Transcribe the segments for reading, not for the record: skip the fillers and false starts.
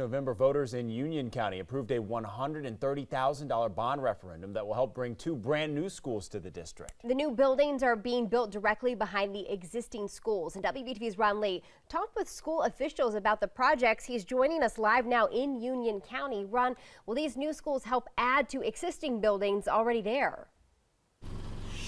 November, voters in Union County approved a $130,000 bond referendum that will help bring 2 brand new schools to the district. The new buildings are being built directly behind the existing schools. And WBTV's Ron Lee talked with school officials about the projects. He's joining us live now in Union County. Ron, will these new schools help add to existing buildings already there?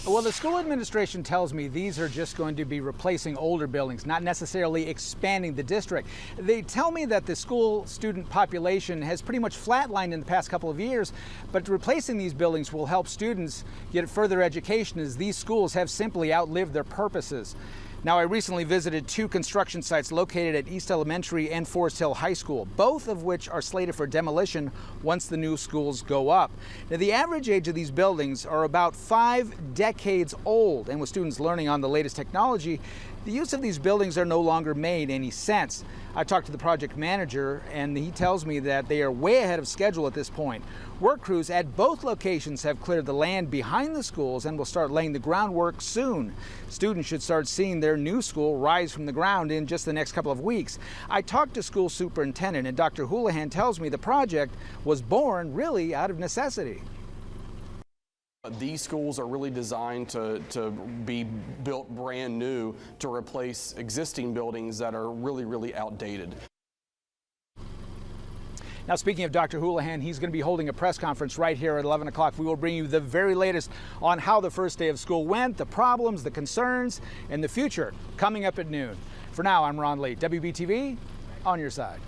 Well, the school administration tells me these are just going to be replacing older buildings, not necessarily expanding the district. They tell me that the school student population has pretty much flatlined in the past couple of years, but replacing these buildings will help students get further education as these schools have simply outlived their purposes. Now, I recently visited 2 construction sites located at East Elementary and Forest Hill High School, both of which are slated for demolition once the new schools go up. Now, the average age of these buildings are about 5 decades old, and with students learning on the latest technology, the use of these buildings are no longer made any sense. I talked to the project manager, and he tells me that they are way ahead of schedule at this point. Work crews at both locations have cleared the land behind the schools and will start laying the groundwork soon. Students should start seeing their new school rise from the ground in just the next couple of weeks. I talked to school superintendent, and Dr. Houlihan tells me the project was born really out of necessity. These schools are really designed to be built brand new to replace existing buildings that are really outdated. Now, speaking of Dr. Houlihan, he's going to be holding a press conference right here at 11 o'clock. We will bring you the very latest on how the first day of school went, the problems, the concerns, and the future coming up at noon. For now, I'm Ron Lee, WBTV, on your side.